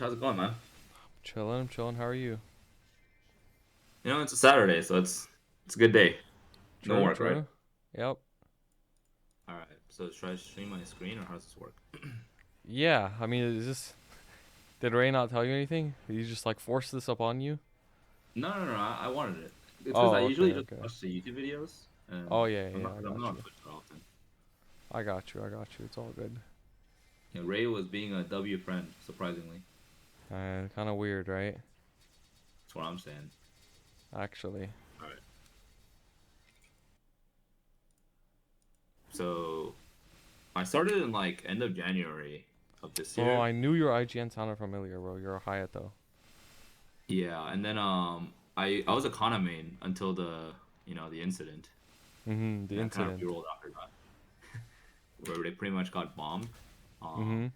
How's it going, man? Chilling, chilling. How are you? It's a Saturday, so it's a good day. No True, work, right? true. Yep. All right. So should I stream my screen or how does this work? Yeah. I mean, is this? Did Ray not tell you anything? Did he just like force this up on you? No, no, no. I wanted it. It's because I Oh, okay, usually just okay. watch the YouTube videos, and Oh yeah, I'm yeah. not I I'm got not on you. Twitch that often. I got you. I got you. It's all good. Ray was being a W friend, surprisingly. Kind of weird, right? That's what I'm saying. Actually. All right. So I started in like end of January of this Bro, year. I knew your IGN sounded familiar, bro. You're a Hayato. Yeah, and then I was a Kana main until the incident, The and I kind of incident. re-rolled after that, where they pretty much got bombed. Mm-hmm.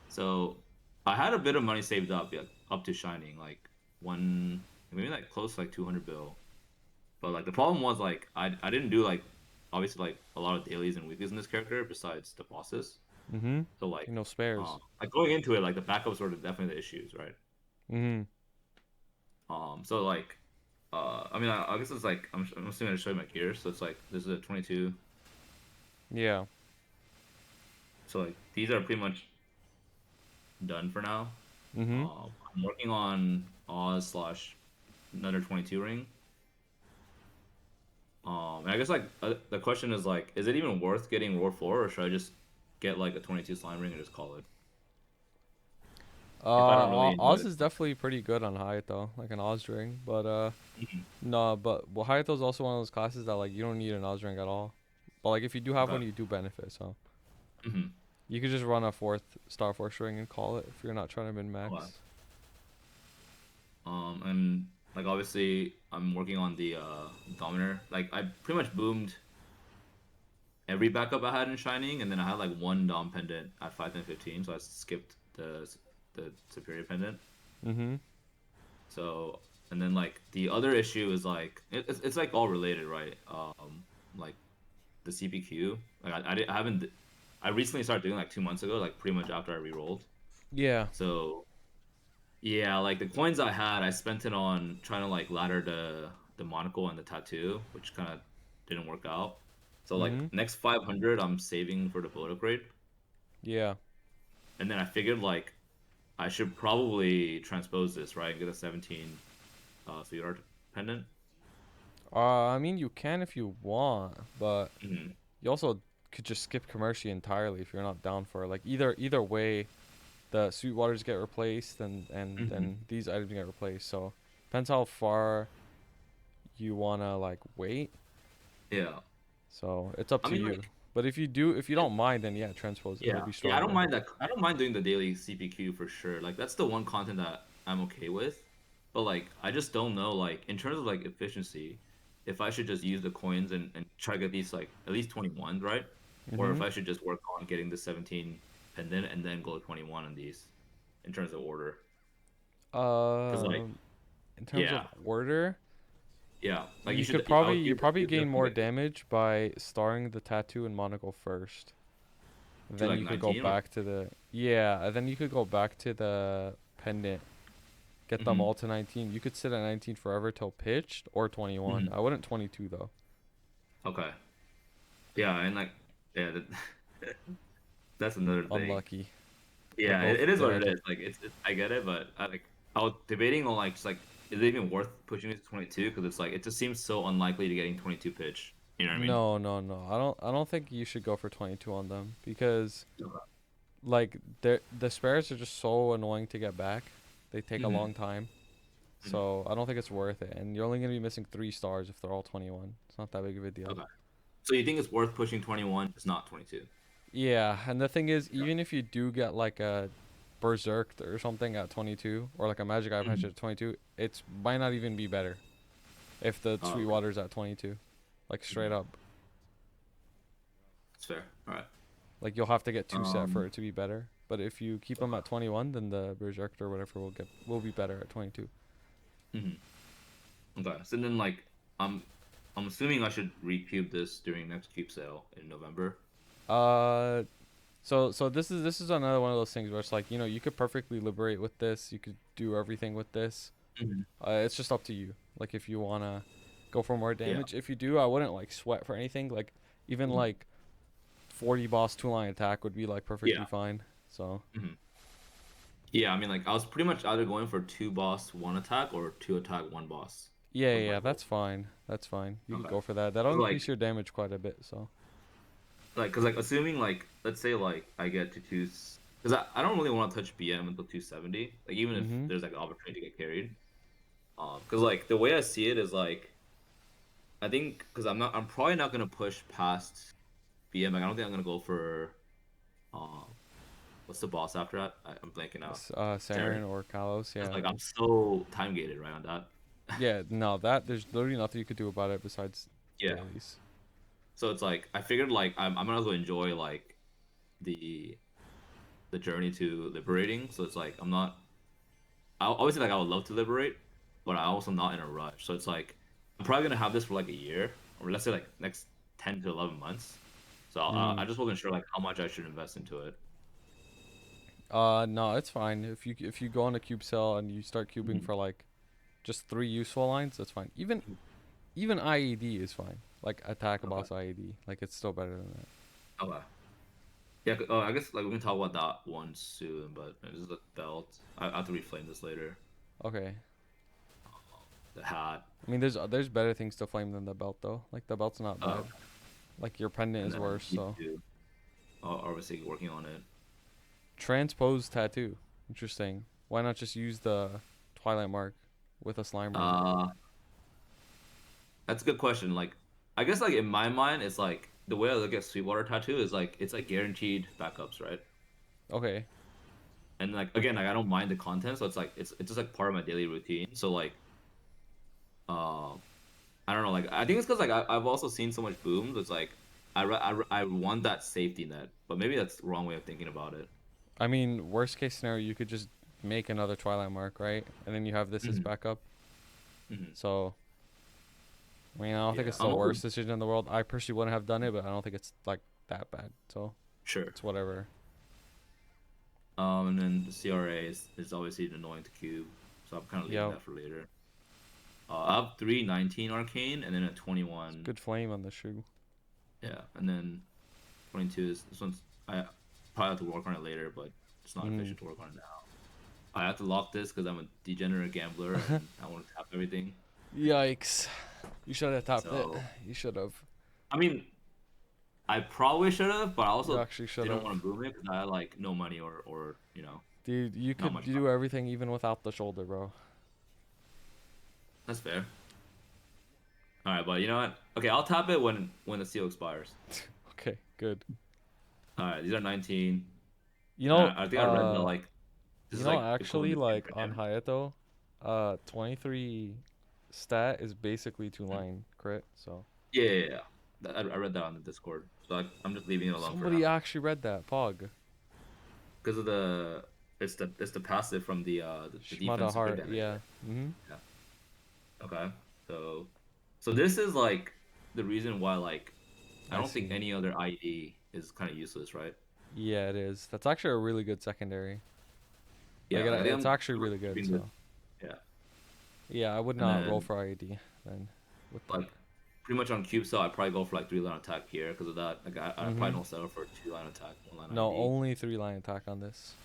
So I had a bit of money saved up, yeah, up to Shining, like one, maybe like close to like 200 bill. But like the problem was like I didn't do like obviously like a lot of dailies and weeklies in this character besides the bosses. Mm-hmm. So like No spares. like going into it, like the backups were definitely the issues, right? Mm-hmm. So like I mean I guess it's like I'm assuming I show you my gear, so it's like this is a 22. Yeah. So like these are pretty much done for now. Mm-hmm. I'm working on Oz slash another 22 ring. And I guess like the question is like, is it even worth getting Roar 4, or should I just get like a 22 slime ring and just call it? If I don't really enjoy Oz the is definitely pretty good on Hayato, like an Oz ring. But Mhm. no, but well, Hayato's also one of those classes that like you don't need an Oz ring at all. But like if you do have Okay. one, you do benefit. So Hmm. you could just run a fourth Star Force ring and call it if you're not trying to min Okay. max. And like obviously I'm working on the Dominator. Like I pretty much boomed every backup I had in Shining, and then I had like one Dom pendant at 5 and 15, so I skipped the Superior pendant. Mm-hmm. So and then like the other issue is like it's like all related, right? Like the CPQ. Like I haven't. I recently started doing like 2 months ago, like pretty much after I re-rolled. Yeah. So yeah, like the coins I had, I spent it on trying to like ladder the monocle and the tattoo, which kind of didn't work out. So like Mm-hmm. next 500, I'm saving for the photo crate, Yeah. and then I figured like I should probably transpose this right and get a 17 sweetheart pendant. I mean you can if you want, but Hmm. you also could just skip commercial entirely if you're not down for it. Like either way, the Sweetwaters get replaced and Hmm. these items get replaced. So depends how far you wanna like wait. Yeah, So it's up I to mean you. like. But if you don't mind, then yeah, transpose it. It'll Yeah, be yeah, I don't stronger. mind that. I don't mind doing the daily CPQ for sure. Like that's the one content that I'm okay with. But like I just don't know like in terms of like efficiency, if I should just use the coins and try to get these like at least 21, right? Or if Mhm. I should just work on getting the 17 pendant and then go 21 on these in terms of order. Cuz like Um, in terms of yeah, order, yeah, like you you should could I probably would you probably you gain definitely more get damage by starring the tattoo and monocle first. to Then like you could go 19 or back to the yeah. And then you could go back to the pendant. Get them Mhm. all to 19. You could sit at 19 forever till pitched or 21. Mhm. I wouldn't 22 though. Okay. Yeah, and like yeah, that's another thing. Unlucky. They're Yeah, both it is what it dead. is. Like I get it, but I was debating on like just like is it even worth pushing it to 22? Because it's like it just seems so unlikely to getting 22 pitch. You know what I mean? No, no, no. I don't think you should go for 22 on them because Okay. like the spares are just so annoying to get back. They take a Hmm. long time. Hmm. So I don't think it's worth it. And you're only gonna be missing 3 stars if they're all 21. It's not that big of a deal. Okay. So you think it's worth pushing 21? It's not 22. Yeah, and the thing is, Yeah. even if you do get like a Berserk or something at 22, or like a Magic Eye Patch Hmm. at 22, it might not even be better if the Oh, okay. Sweetwater's at 22. Like straight Hmm. up. That's fair. All right. Like you'll have to get two set for Um. it to be better. But if you keep them Okay. at 21, then the Berserk or whatever will be better at 22. Hmm. Okay. So then like I'm assuming I should recube this during next cube sale in November. Uh, So this is another one of those things where it's like, you could perfectly liberate with this. You could do everything with this. Mhm. It's just up to you. Like if you wanna go for more Yeah. damage. If you do, I wouldn't like sweat for anything. Like even Mhm. like 40 boss 2 line attack would be like perfectly Yeah. fine. So Mhm. Yeah, I mean, like I was pretty much either going for two boss, one attack, or two attack, one boss yeah, was yeah, my yeah, goal. that's fine. That's fine. You could Okay. go for that. That'll So increase your damage quite a bit. So cause like assuming like let's say like I get to cause I don't really want to touch BM until 270. Like even if mhm. there's like an opportunity to get carried. Cause like the way I see it is like I think cause I'm probably not gonna push past BM. Like I don't think I'm gonna go for um what's the boss after that? I'm blanking out. Saren Saren. or Kalos, Cause yeah. like I'm so time gated right on that. Yeah, no, that there's literally nothing you could do about it besides Yeah. dailies. So it's like I figured like I'm gonna go enjoy like the the journey to liberating. So it's like I'm not. I obviously like I would love to liberate, but I'm also not in a rush. So it's like I'm probably gonna have this for like a year, or let's say like next 10 to 11 months. So Mm. I just wasn't sure like how much I should invest into it. No, it's fine. If you go on a cube cell and you start cubing Mhm. for like just 3 useful lines, that's fine. Even IED is fine. Like attack a Okay. boss IED. Like it's still better than that. Okay. Yeah. I guess like we can talk about that one soon, but this is the belt. I have to reflame this later. Okay. The hat. I mean, there's better things to flame than the belt though. Like the belt's not bad. Okay. Like your pendant And is then worse. these So two. Obviously working on it. transpose tattoo. Interesting. Why not just use the Twilight mark with a Slimer? Uh, that's a good question. Like, I guess like in my mind, it's like the way I look at Sweetwater Tattoo is like it's like guaranteed backups, right? Okay. And like again, like I don't mind the content, so it's like it's just like part of my daily routine. So like, uh, I don't know. Like I think it's because like I've also seen so much booms. It's like I want that safety net, but maybe that's the wrong way of thinking about it. I mean, worst case scenario, you could just make another Twilight mark, right? And then you have this as Hmm. backup. Hmm. So I mean, I don't think Yeah, it's the I'm also worst decision in the world. I personally wouldn't have done it, but I don't think it's like that bad. So sure. it's whatever. And then the CRA is obviously annoying to cube, so I'm kind of leaving Yep. that for later. I have 319 arcane and then a It's 21. good flame on the shoe. Yeah, and then 22 is this one's I probably have to work on it later, but it's not Mm. efficient to work on it now. I have to lock this because I'm a degenerate gambler and I want to tap everything. Yikes. You should have tapped it. So You should have. I mean, I probably should have, but I You also actually should didn't have. want to boom it because I had like no money or Dude, you not could much do money. everything even without the shoulder, bro. That's fair. All right, but you know what? Okay, I'll tap it when the seal expires. Okay, good. All right, these are 19. You And know, I think I read that like this you is know, like equivalent actually, to 10 like for on him. Hayato, 23 stat is basically 2 line crit. So Yeah. I read that on the Discord, so I'm just leaving it alone for somebody now actually read that. Pog. because of the it's the passive from the Shimada defense crit heart. damage, Yeah. right? Mhm. Yeah. Okay. So this is like the reason why like I I don't think see. any other IED is kind of useless, right? Yeah, it is. That's actually a really good secondary. Like Yeah. Like I think it's actually I'm really good. keeping this. So Yeah. yeah, I would And not roll then for IED then with that. like pretty much on cube cell, I probably go for like 3 line attack here because of that. Like I probably Mhm. don't settle for a 2 line attack, 1 line No, IED. only 3 line attack on this.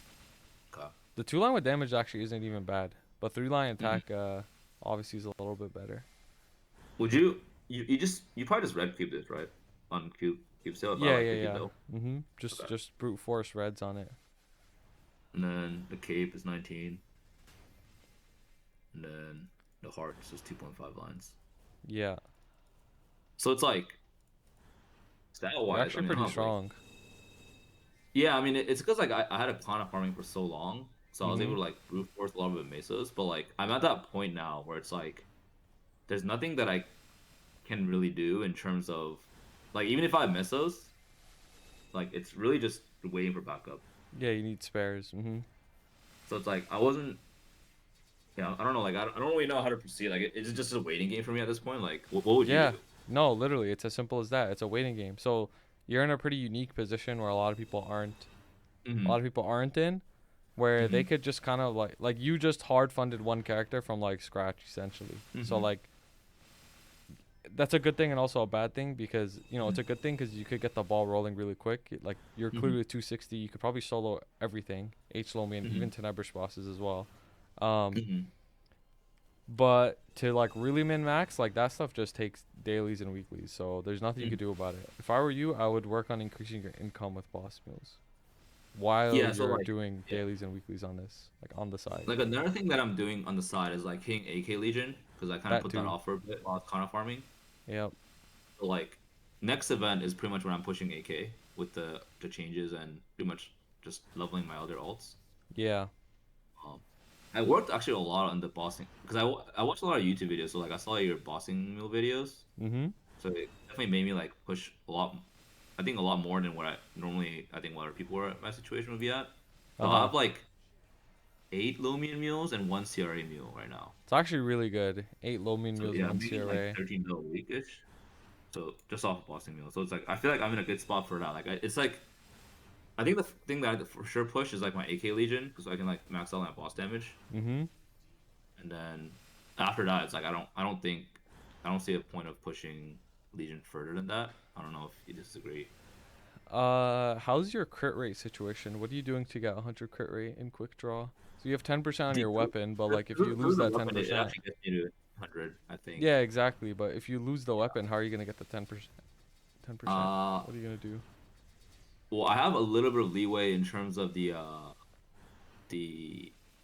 Okay. The 2 line with damage actually isn't even bad, but 3 line Mhm. attack obviously is a little bit better. Would you probably just red cube this, right? On cube cell if I Yeah, like yeah, 50 yeah. bill. Mhm. Just Okay. just brute force reds on it. And then the cape is 19. And then the heart is just 2.5 lines. Yeah, So it's like stat you're wise, I actually mean I pretty don't have like strong. yeah, I mean it's because like I had a Kana farming for so long, so I was able Mhm. to like brute force a lot of the mesas, but like I'm at that point now where it's like there's nothing that I can really do in terms of like even if I miss those, like it's really just waiting for backup. Yeah, you need spares. Mhm. So it's like I wasn't yeah, I don't know. Like I don't really know how to proceed. Like it's just a waiting game for me at this point. Like what would you Yeah. do? No, literally, it's as simple as that. It's a waiting game. So you're in a pretty unique position where a lot of people aren't. a Hmm. lot of people aren't in, where they Hmm. could just kind of like you just hard funded one character from like scratch essentially. So Hmm. like that's a good thing and also a bad thing because it's a good thing because you could get the ball rolling really quick. Like you're Hmm. clearly 260, you could probably solo everything, H Lomi and Hmm. even Tenebrish bosses as well. Um, Hmm. but to like really min max, like that stuff just takes dailies and weeklies. So there's nothing you Hmm. could do about it. If I were you, I would work on increasing your income with boss meals while Yeah. So you're like, doing yeah. dailies and weeklies on this, like on the side. Like another thing that I'm doing on the side is like hitting AK Legion because I kind of That put that too. off for a bit while I was kind of farming. Yep. So like next event is pretty much when I'm pushing AK with the changes and pretty much just leveling my other alts. Yeah. Um, I worked actually a lot on the bossing because I watched a lot of YouTube videos. So like I saw your bossing meal videos, Mm-hmm. so it definitely made me like push a lot. I think a lot more than what I think what other people were at my situation would be at. So I Uh-huh. have like 8 Lumion mules and 1 CRA mule right now. It's actually really good. 8 low mean So meals, yeah, I'm 1 making like CRA. 13 mil a weekish. So just off of bossing meal. So it's like I feel like I'm in a good spot for that. It's like I think the thing that I for sure push is like my AK Legion because I can like max out my boss damage, Mm-hmm. and then after that it's like I don't see a point of pushing Legion further than that. I don't know if you disagree. How's your crit rate situation? What are you doing to get 100 crit rate in quick draw? So you have 10% on The your weapon, but like if you lose through the that weapon it 10%, actually gets me to 100. I think. yeah, exactly. But if you lose the Yeah. weapon, how are you gonna get the 10%? 10%. Uh, What are you gonna do? well, I have a little bit of leeway in terms of the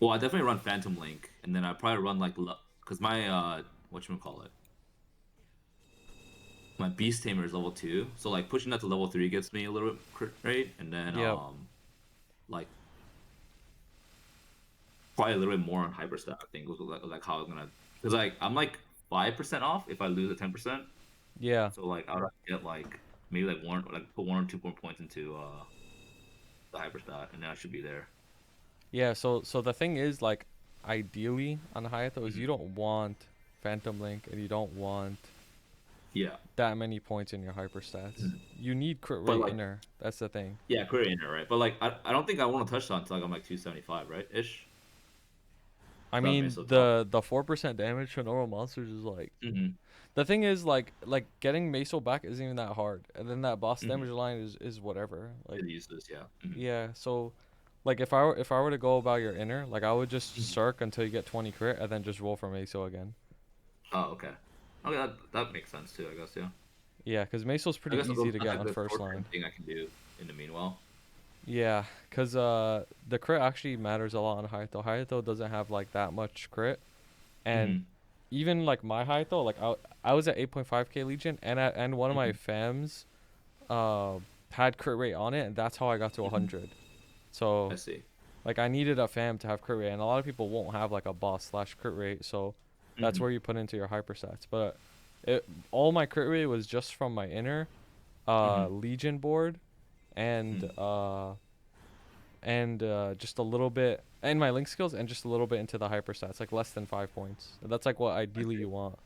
well, I definitely run Phantom Link, and then I probably run like because my whatchamacallit, my Beast Tamer is level 2, so like pushing that to level 3 gets me a little bit crit rate, and then Yep. like probably a little bit more on Hyperstat. I think was like how I'm gonna because like I'm like 5% off if I lose a 10%, Yeah. so like I would have to get like maybe like one like put 1 or 2 more points into the Hyperstat, and then I should be there. Yeah. So the thing is, like, ideally on Hayato is Hmm. you don't want Phantom Link and you don't want Yeah. that many points in your hyperstats. Mhm. You need crit But rate like inner. That's the thing. yeah, career in it, right? But like I don't think I want to touch that until like I'm like 275, right? Ish. I So I mean, mean, so top. the 4% damage to normal monsters is like Hmm. the thing is like getting Meso back isn't even that hard, and then that boss damage Hmm. line is whatever. Like It uses, yeah. Hmm. yeah, so like if I were to go about your inner, like I would just Hmm. circ until you get 20 crit and then just roll for Meso again. Oh, okay. Okay, that makes sense too, I guess, yeah. Yeah, because Meso's I pretty guess easy to that's get like on the first short term line. thing I can do in the meanwhile. Yeah, because the crit actually matters a lot on Hayato. Hayato doesn't have like that much crit, and Hmm. even like my Hayato, like I was at 8.5k Legion, and one of my Hmm. fams uh had crit rate on it, and that's how I got to Hmm. 100. So I see. like I needed a fam to have crit rate, and a lot of people won't have like a boss slash crit rate, so that's Hmm. where you put into your hyperstats. But all my crit rate was just from my inner Hmm. Legion board, and Hmm. just a little bit and my link skills and just a little bit into the hyperstats, like less than 5 points. That's like what I ideally see. you want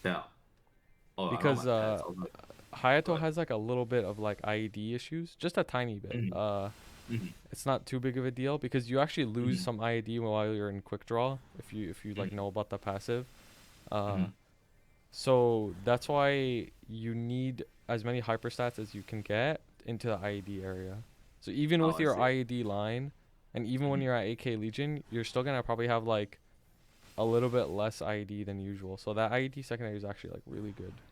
Yeah. Oh, I don't have because my pets. I was like, Hayato but has like a little bit of like IED issues, just a tiny bit. hmm. Hmm. It's not too big of a deal because you actually lose Hmm. some IED while you're in quick draw if you like know about the passive. Uh, Hmm. so that's why you need as many hyperstats as you can get into the IED area. So even Oh, with I your see. IED line, and even when Hmm. you're at AK Legion, you're still gonna probably have like a little bit less IED than usual. So that IED secondary is actually like really good.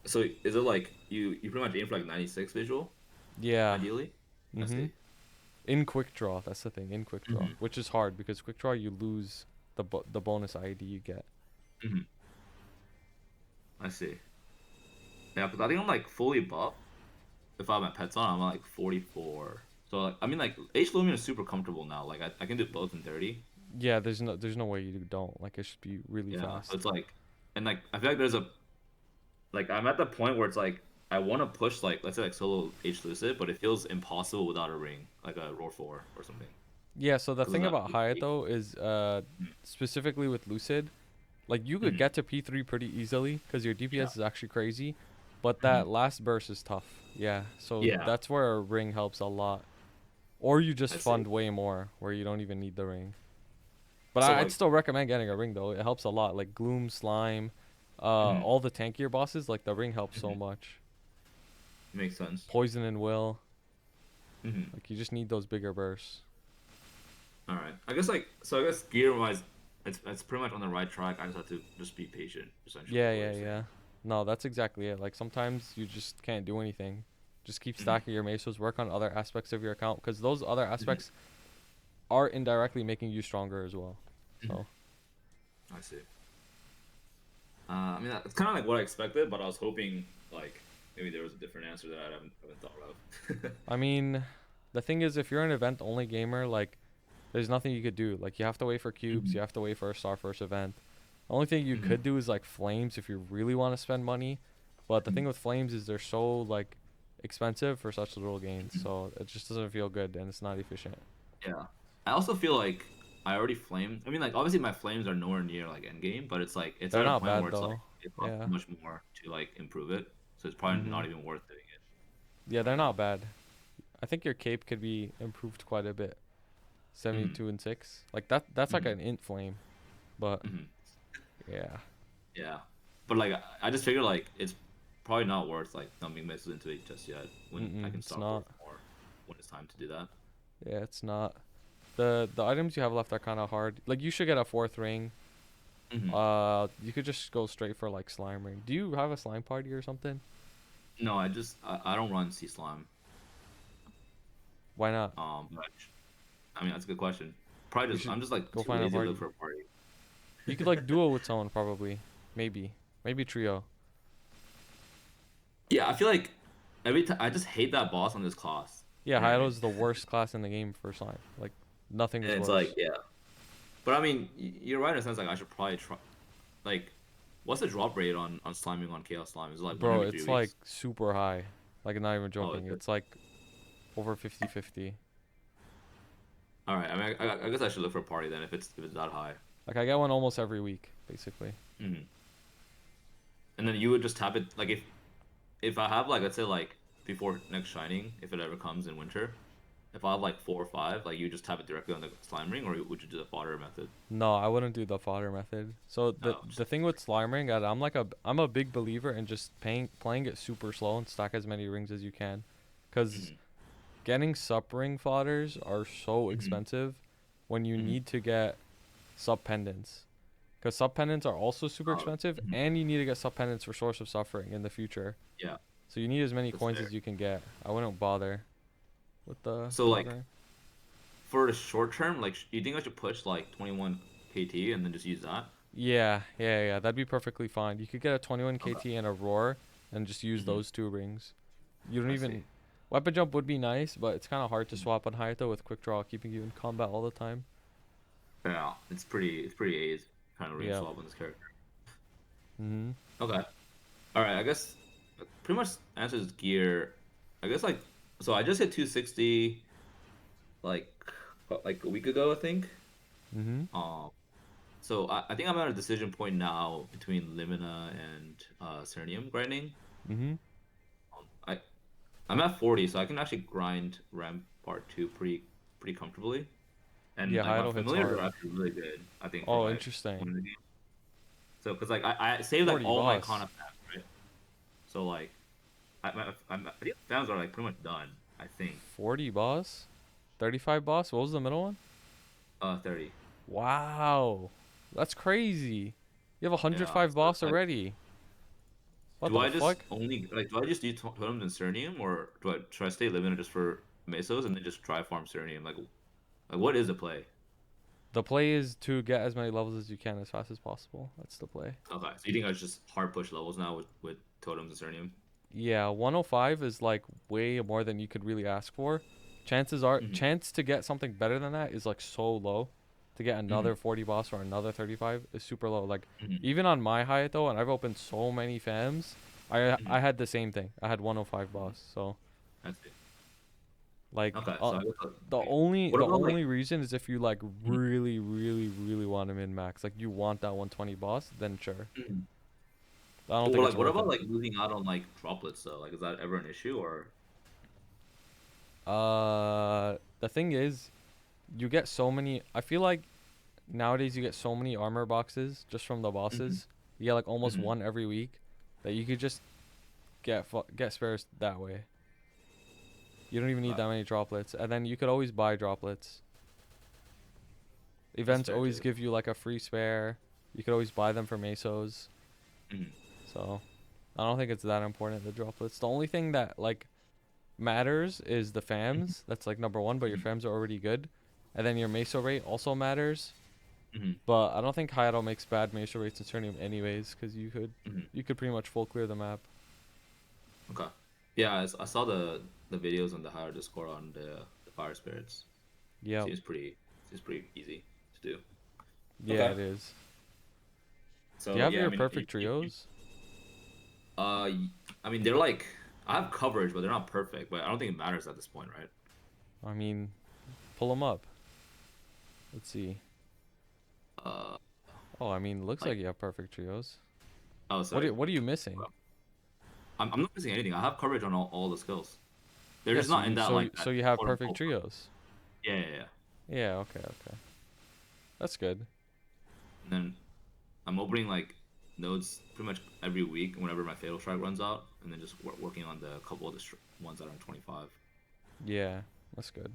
So is it like you pretty much aim for like 96 visual, Yeah. ideally? I Mhm. see. In quick draw, that's the thing. In quick draw, Hmm. which is hard because quick draw you lose the bonus IED you get. Hmm. I see. Yeah, because I think I'm like fully buffed. If I have my pets on, I'm at like 44. So like, I mean, like H Lumion is super comfortable now. Like I can do both in 30. Yeah, there's no way you don't. Like it should be really Yeah, so fast. it's like, and like I feel like there's a like I'm at the point where it's like I want to push like let's say like solo H Lucid, but it feels impossible without a ring, like a Roar 4 or something, Yeah, so the because of thing that. about Hayato is specifically with Lucid, like you could Mm-hmm. get to P3 pretty easily because your Yeah. DPS is actually crazy, but Hmm. that last burst is tough. Yeah, so Yeah. that's where a ring helps a lot. Or you just I see. fund way more where you don't even need the ring. But So I'd like, still recommend getting a ring though. It helps a lot. Like Gloom, Slime, mhm, all the tankier bosses, like the ring helps so mhm, much. makes sense. Poison and Will, Hmm. like you just need those bigger bursts. All right. I guess like so. I guess gear wise, it's pretty much on the right track. I just have to just be patient. Essentially, is Yeah, what yeah, you're saying. yeah. No, that's exactly it. Like sometimes you just can't do anything. Just keep Hmm. stacking your mesos, work on other aspects of your account because those other Hmm. aspects are indirectly making you stronger as well. Hmm. So, I see. I mean, it's kind of like what I expected, but I was hoping like maybe there was a different answer that I haven't thought of. I mean, the thing is, if you're an event only gamer, like there's nothing you could do. Like you have to wait for cubes, Hmm. you have to wait for a star first event. The only thing you Hmm. could do is like flames if you really want to spend money. But the Hmm. thing with flames is they're so like expensive for such little gains, so it just doesn't feel good and it's not efficient. Yeah. I also feel like I already flamed. I mean, like obviously my flames are nowhere near like end game, but it's They're at a not point bad where it's like though. it costs Yeah. too much more to like improve it, so it's probably Mhm. not even worth doing it Yeah, they're right not now. bad. I think your cape could be improved quite a bit. Hmm. 72 and 6. Like that's like Hmm. an int flame, but Hmm. yeah. Yeah, but like I just figure like it's probably not worth like dumping missiles into it just yet when I Mm-mm, can it's start worth not. more when it's time to do that. Yeah, it's not. The items you have left are kind of hard. Like you should get a fourth ring. Hmm. You could just go straight for like slime ring. Do you have a slime party or something? No, I don't run sea slime. Why not? But I mean that's a good question. Probably You just should I'm just like go too find a lazy to look party. for a party. You could like duo with someone probably. Maybe. Maybe trio. Yeah, I feel like every time I just hate that boss on this class. Yeah, You know what I Hayato mean? is the worst class in the game for slime. Like nothing And is it's like worse. yeah, but I mean you're right in a sense like I should probably try like what's the drop rate on sliming on chaos slime? Is it like one Bro, every three it's like weeks? super high. Like not even Oh, is joking. it? It's like over 50-50. All right. I mean, I guess I should look for a party then if it's that high. Like I get one almost every week, basically. Hmm. And then you would just tap it like if I have like let's say like before next shining if it ever comes in winter, if I have like 4 or 5, like you just tap it directly on the slime ring, or would you do the fodder method? No, I wouldn't do the fodder method. So the No, just the thing with slime ring, I'm a big believer in just playing it super slow and stack as many rings as you can, because hmm. getting sup ring fodders are so Hmm. expensive when you Hmm. need to get sub pendants. Because sub pendants are also super expensive, Mhm. and you need to get sub pendants for Source of Suffering in the future. Yeah, So you need as many that's coins fair. as you can get. I wouldn't bother with the So like foddering. for the short term, like you think I should push like 21 KT and then just use that? Yeah, yeah, yeah. That'd be perfectly fine. You could get a 21 Okay. KT and a roar and just use Hmm. those two rings. You don't I see. even. Weapon jump would be nice, but it's kind of hard to Mhm. swap on Hayato with quick draw, keeping you in combat all the time. Yeah, it's pretty A's kind of ring Yeah. swap on this character. Mhm. Okay. All right, I guess pretty much answers gear. I guess like so I just hit 260 like like a week ago, I think. Mhm. Um, so I think I'm at a decision point now between Limina and Cernium grinding. Mhm. I I'm at 40, so I can actually grind Rampart 2 pretty comfortably. And Yeah, like my Hayato hits familiars are hard. actually really good, I think, for Oh, like interesting. one of the games. So because like I saved like 40 all my boss. Kana packs, right? So like I think fans are like pretty much done. I think 40 boss. 35 boss. What was the middle one? 30. Wow. That's crazy. You have Yeah. 105 So it's boss like, already. What do the I just fuck? only like do I just use totems and Cernium, or should I stay living just for Mesos and then just try farm Cernium? Like what is the play? The play is to get as many levels as you can as fast as possible. That's the play. Okay, so you think I should just hard push levels now with totems and Cernium? Yeah, 105 is like way more than you could really ask for. Chances are, Hmm. chance to get something better than that is like so low. To get Hmm. another 40 boss or another 35 is super low. Like Hmm. even on my Hayato, and I've opened so many fams, I Hmm. had the same thing. I had 105 Hmm. boss. So That's it. like Okay, so I guess wait. What the about like? only reason is if you like Mhm. really want to min max. Like you want that 120 boss, then sure. Mhm. I don't Or think like it's what worth about it. like losing out on like droplets though? Like is that ever an issue or? The thing is, you get so many. I feel like nowadays you get so many armor boxes just from the Mm-hmm. bosses. You get like almost Mm-hmm. one every week that you could just get spares that way. You don't even need Okay. that many droplets, and then you could always buy droplets. That's Events fair always too. give you like a free spare. You could always buy them from ASOS. Mm-hmm. So I don't think it's that important, the droplets. The only thing that like matters is the FAMs. That's like number one, but your Mm-hmm. FAMs are already good. And then your Meso rate also matters. Mm-hmm. But I don't think Hayato makes bad Meso rates in Cernium anyways, because Mm-hmm. you could pretty much full clear the map. Okay. Yeah, I saw the videos on the higher Discord on the fire spirits. Yep. Seems pretty seems pretty easy to do. Yeah, Okay. it is. Do you So have yeah, I your mean, perfect trios? y- I mean they're like I have coverage, but they're not perfect. But I don't think it matters at this point, right? I mean, pull them up. Let's see. Uh, Oh, I mean, looks like like you have perfect trios. oh What sorry, what are you missing? I'm not missing anything. I have coverage on all the skills. They're Yeah, just not in that like so that you have quote perfect unquote. trios. Yeah, yeah, yeah. Yeah, okay. That's good. And then I'm opening like nodes pretty much every week whenever my fatal strike runs out, and then just working on the couple of the ones that are in 25. Yeah, that's good.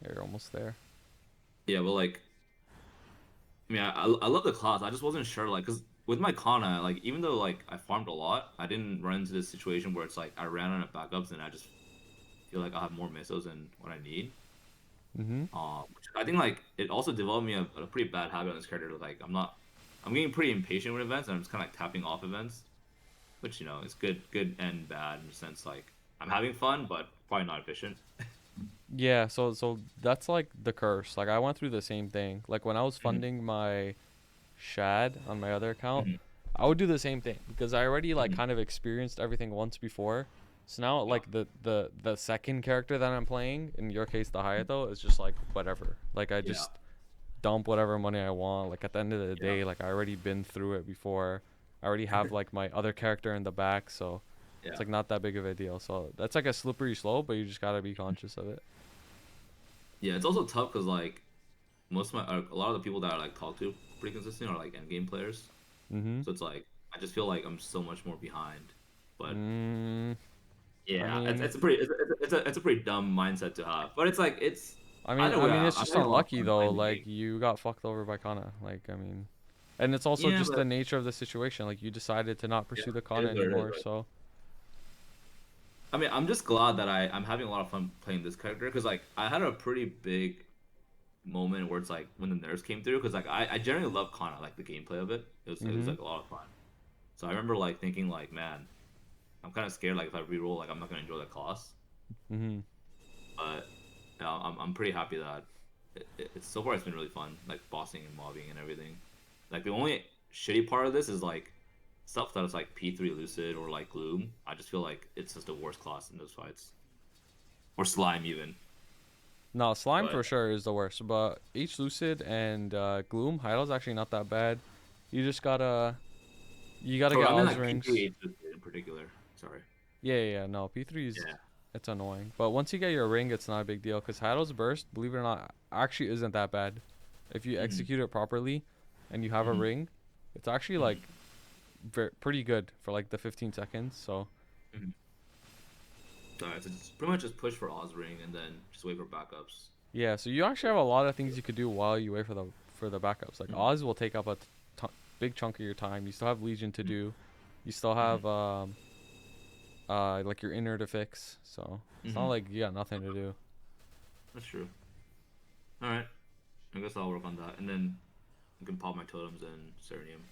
You're almost there. Yeah, but like I mean, I love the class. I just wasn't sure, like, because with my Kana, like, even though, like, I farmed a lot, I didn't run into this situation where it's like I ran out of backups and I just feel like I have more missiles than what I need. Mm-hmm. Which I think, like, it also developed me a pretty bad habit on this character. Like, I'm getting pretty impatient with events and I'm just kind of like tapping off events, which, you know, is good and bad in the sense, like, I'm having fun, but probably not efficient. Yeah, so that's like the curse. Like I went through the same thing. Like when I was Mhm, funding my Shad on my other account, mhm, I would do the same thing because I already like mhm. kind of experienced everything once before. So now Yeah. like the second character that I'm playing, in your case the Hayato, is just like whatever. Like I Yeah. just dump whatever money I want. Like at the end of the Yeah. day, like I already been through it before. I already have like my other character in the back, so it's Yeah. like not that big of a deal. So that's like a slippery slope, but you just gotta be conscious of it. Yeah, it's also tough because, like, most of my a lot of the people that I like talk to pretty consistent are like end game players. Mm-hmm. So it's like I just feel like I'm so much more behind. But Mm, I yeah, mean, it's a pretty it's a pretty dumb mindset to have. But it's like it's either I way, mean, it's I'm just having a lot of unlucky fun though. playing the Like game. you got fucked over by Kana. Like I mean, and it's also Yeah, just but the nature of the situation. Like you decided to not yeah, pursue the it Kana is what it is, anymore. right? So I mean, I'm just glad that I'm having a lot of fun playing this character because like I had a pretty big moment where it's like when the nerfs came through because like I generally love Kana like the gameplay of it. It was mm-hmm. like a lot of fun. So I remember like thinking like man, I'm kind of scared like if I reroll like I'm not gonna enjoy the class. Mm-hmm. But yeah, I'm pretty happy that it's so far it's been really fun, like bossing and mobbing and everything. Like the only shitty part of this is like stuff that is like P3 Lucid or like Gloom. I just feel like it's just the worst class in those fights, or Slime even. No, slime But for sure is the worst. But H Lucid and Gloom, Hydo's actually not that bad. You just gotta for get I mean Oz like rings. P3 Lucid in particular. Sorry. Yeah. No, P3 is Yeah. it's annoying. But once you get your ring, it's not a big deal. Cause Hydo's burst, believe it or not, actually isn't that bad. If you Mm-hmm. execute it properly, and you have a Mm-hmm. ring, it's actually Mm-hmm. like pretty good for like the 15 seconds. So Mm-hmm. Alright, so just pretty much just push for Oz Ring and then just wait for backups. yeah, so you actually have a lot of things you could do while you wait for the backups. Like Mm-hmm. Oz will take up a big chunk of your time. You still have Legion to do. You still Mm-hmm. have like your inner to fix. So it's not Mm-hmm. like you got nothing to do. That's true. All right. I guess I'll work on that, and then I can pop my totems in Serenium.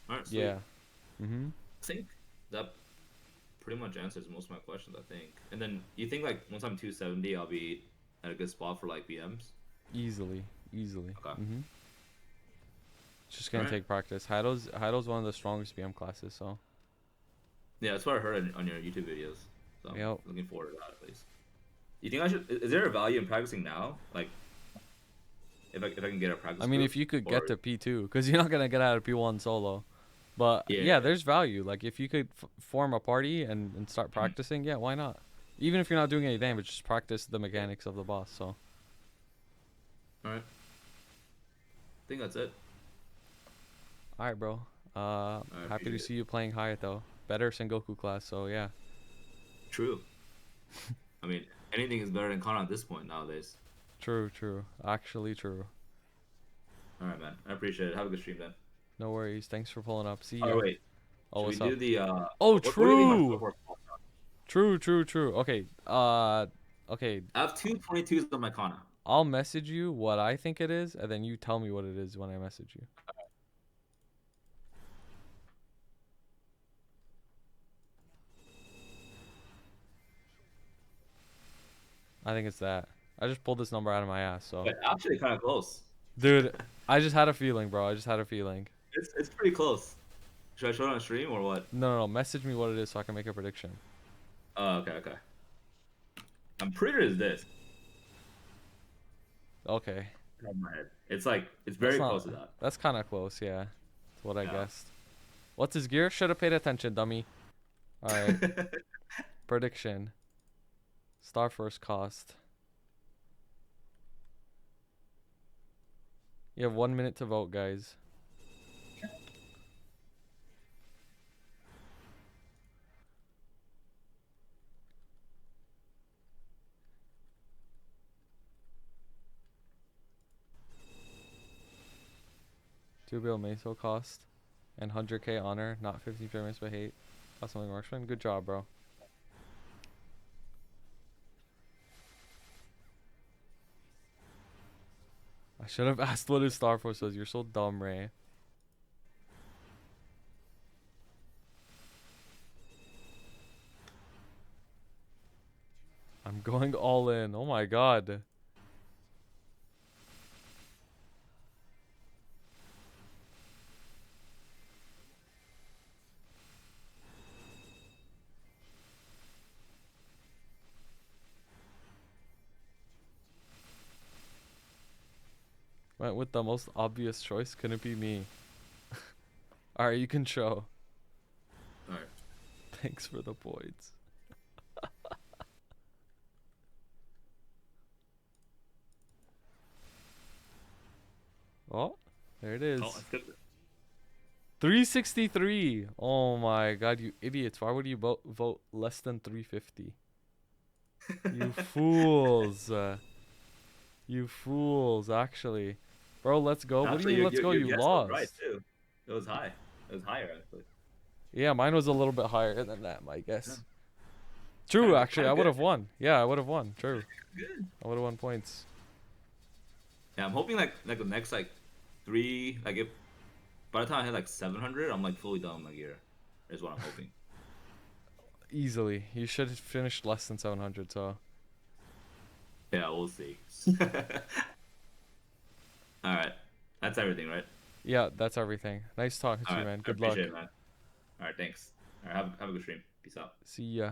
All right, sweet. Yeah. Mhm. I think that pretty much answers most of my questions. I think, and then you think like once I'm 270, I'll be at a good spot for like BMs. Easily. Okay. Mhm. It's just All gonna right. take practice. Hydo's one of the strongest BM classes. So Yeah, that's what I heard on your YouTube videos. So I'm yep. looking forward to that at least. You think I should? Is there a value in practicing now? Like, if I can get a I practice mean, group, if you could or get to P2, because you're not gonna get out of P1 solo. But yeah, yeah, there's value. Like if you could form a party and start mhm. practicing, yeah, why not? Even if you're not doing any damage, just practice the mechanics of the boss. So. All right. I think that's it. All right, bro. I Happy to appreciate it. see you playing Hayato. Better Sengoku class. So yeah. True. I mean, anything is better than Kana at this point nowadays. True. True. Actually, true. All right, man. I appreciate it. Have a good stream, then. No worries. Thanks for pulling up. See Oh ya. wait, Oh, should we what's do up? the Oh, what do you think my Star true. Wars call? True. True. True. Okay. Okay. I have two 22s on my Kana. I'll message you what I think it is, and then you tell me what it is when I message you. I think it's that. I just pulled this number out of my ass, so. But actually, kind of close. Dude, I just had a feeling, bro. I just had a feeling. It's pretty close. Should I show it on stream or what? No, no, no. Message me what it is so I can make a prediction. Oh, okay, okay. I'm pretty sure it's this. Okay. Top of my head. It's like it's That's very not- close to that. That's kind of close, yeah. That's what I Yeah. guessed. What's his gear? Should have paid attention, dummy. All right. Prediction. Star first cost. You have 1 minute to vote, guys. $2 bill Meso cost and 100k honor, not 15 pyramids but hate. Cost something marksman. Good job, bro. I should have asked what his Star Force was. You're so dumb, Ray. I'm going all in. Oh my god. Went with the most obvious choice. Couldn't be me. Alright, you can show. Alright. Thanks for the points. Oh, there it is. Oh, I skipped it. 363. Oh my god, you idiots. Why would you vote less than 350? You fools. You fools, actually. Bro, let's go. What do you mean, let's go? You guessed it lost. right too. It was high. It was higher actually. Yeah, mine was a little bit higher than that, I guess. Yeah. True, Kinda- actually. kinda I would good. have won. Yeah, I would have won. True. Good. I would have won points. Yeah, I'm hoping like the next like 3 like if by the time I hit like 700, I'm like fully done with my gear. Is what I'm hoping. Easily. You should have finished less than 700, so. Yeah, we'll see. All right, that's everything, right? Yeah, that's everything. Nice talking to All you, right, man. I Good luck. appreciate it, man. All right, thanks. All right, have a good stream. Peace out. See ya.